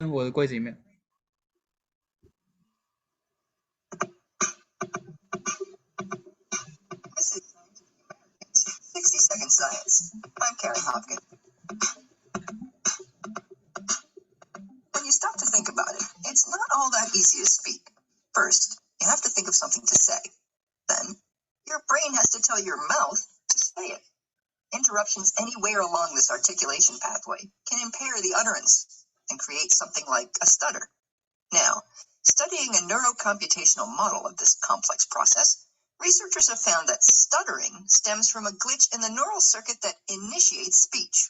我的柜子里面。This is 60-second science. I'm Karen Hopkins. When you stop to think about it, it's not all that easy to speak. First, you have to think of something to say. Then, your brain has to tell your mouth to say it. Interruptions anywhere along this articulation pathway can impair the utterance and create something like a stutter. Now, studying a neurocomputational model of this complex process, researchers have found that stuttering stems from a glitch in the neural circuit that initiates speech.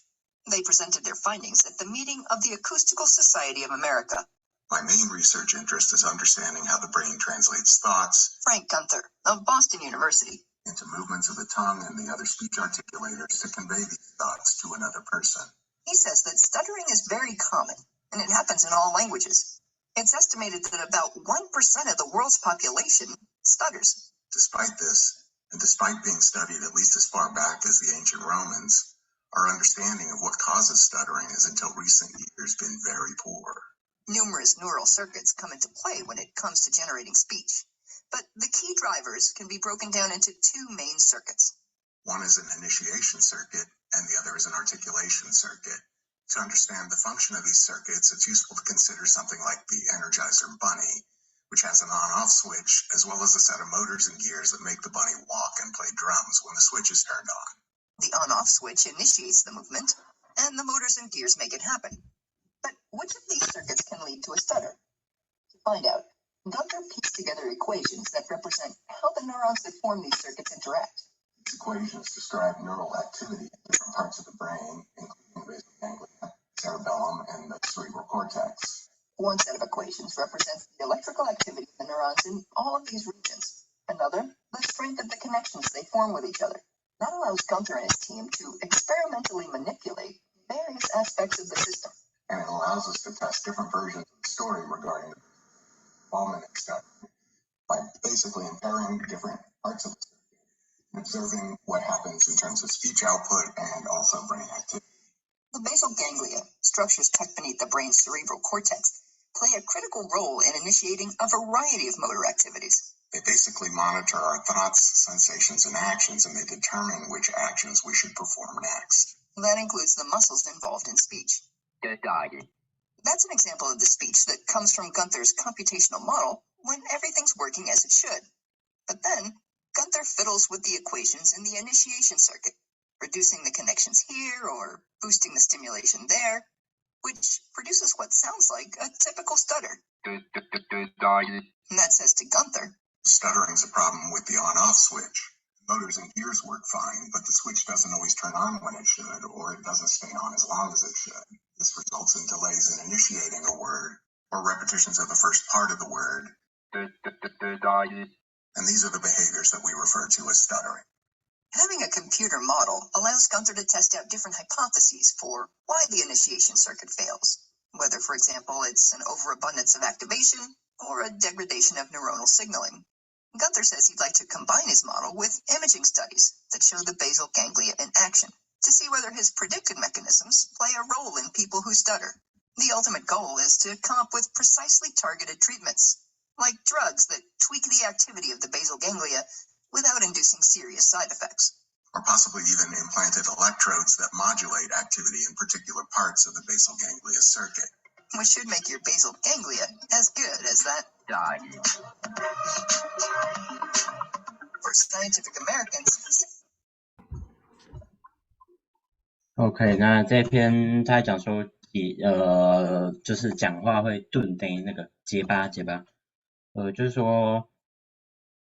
They presented their findings at the meeting of the Acoustical Society of America. My main research interest is understanding how the brain translates thoughts, Frank Gunther of Boston University, into movements of the tongue and the other speech articulators to convey these thoughts to another person. He says that stuttering is very common, and it happens in all languages. It's estimated that about 1% of the world's population stutters. Despite this, and despite being studied at least as far back as the ancient Romans, our understanding of what causes stuttering has until recent years been very poor. Numerous neural circuits come into play when it comes to generating speech, but the key drivers can be broken down into two main circuits. One is an initiation circuit, and the other is an articulation circuit. To understand the function of these circuits, it's useful to consider something like the Energizer Bunny, which has an on-off switch, as well as a set of motors and gears that make the bunny walk and play drums when the switch is turned on. The on-off switch initiates the movement, and the motors and gears make it happen. But which of these circuits can lead to a stutter? To find out, Gunther pieced together equations that represent how the neurons that form these circuits interact. These equations describe neural activity in different parts of the brain, including the basal ganglia, cerebellum, and the cerebral cortex. One set of equations represents the electrical activity of the neurons in all of these regions. Another, the strength of the connections they form with each other. That allows Gunther and his team to experimentally manipulate various aspects of the system. And it allows us to test different versions of the story regarding the involvement in stuttering by basically impairing different parts of the circuit and observing what happens in terms of speech output and also brain activity. The basal ganglia, structures tucked beneath the brain's cerebral cortex, play a critical role in initiating a variety of motor activities. They basically monitor our thoughts, sensations, and actions, and they determine which actions we should perform next. That includes the muscles involved in speech. That's an example of the speech that comes from Gunther's computational model when everything's working as it should. But then, Gunther fiddles with the equations in the initiation circuit, reducing the connections here or boosting the stimulation there, which produces what sounds like a typical stutter. And that says to Gunther, Stuttering's a problem with the on-off switch. Motors and gears work fine, but the switch doesn't always turn on when it should, or it doesn't stay on as long as it should. This results in delays in initiating a word, or repetitions of the first part of the word. And these are the behaviors that we refer to as stuttering. Having a computer model allows Gunther to test out different hypotheses for why the initiation circuit fails, whether, for example, it's an overabundance of activation or a degradation of neuronal signaling. Gunther says he'd like to combine his model with imaging studies that show the basal ganglia in action to see whether his predicted mechanisms play a role in people who stutter. The ultimate goal is to come up with precisely targeted treatments, like drugs that tweak the activity of the basal ganglia without inducing serious side effects. Or possibly even implanted electrodes that modulate activity in particular parts of the basal ganglia circuit. Which should make your basal ganglia as good as that. For Scientific Americans. OK， 那这篇他讲说就是讲话会顿呆，那个结巴，就是说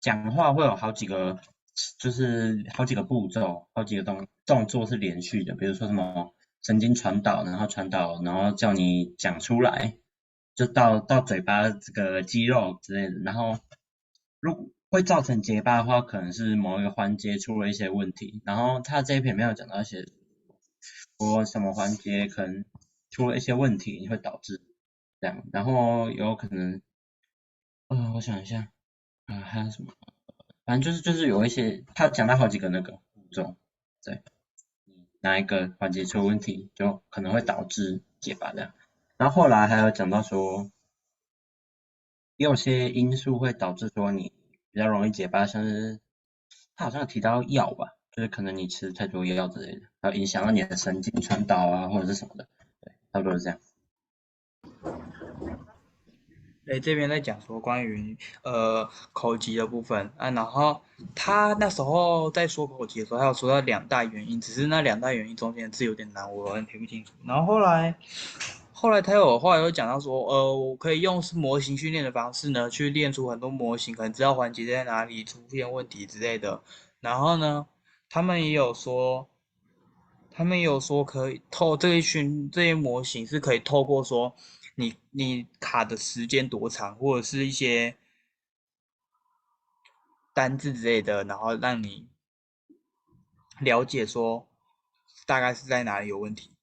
讲话会有好几个，就是好几个步骤，好几个动作是连续的，比如说什么神经传导，然后叫你讲出来，就到嘴巴这个肌肉之类的，然后如果会造成结巴的话，可能是某一个环节出了一些问题，然后他这一篇没有讲到一些说什么环节可能出了一些问题会导致这样，然后有可能我想一下还有什么，反正就是有一些他讲到好几个那个步骤，对，哪一个环节出问题就可能会导致结巴这样。然后后来还有讲到说，也有些因素会导致说你比较容易结巴，像是他好像有提到药吧，就是可能你吃太多药之类的，然后影响到你的神经传导啊，或者是什么的，对，差不多是这样。这边在讲说关于口疾的部分啊，然后他那时候在说口疾的时候，他有说到2大原因，只是那2大原因中间的字有点难，我有点听不清楚。然后后来他有讲到说，我可以用模型训练的方式呢，去练出很多模型，可能知道环节在哪里，出现问题之类的。然后呢，他们也有说可以这些模型是可以透过说你卡的时间多长，或者是一些单字之类的，然后让你了解说大概是在哪里有问题。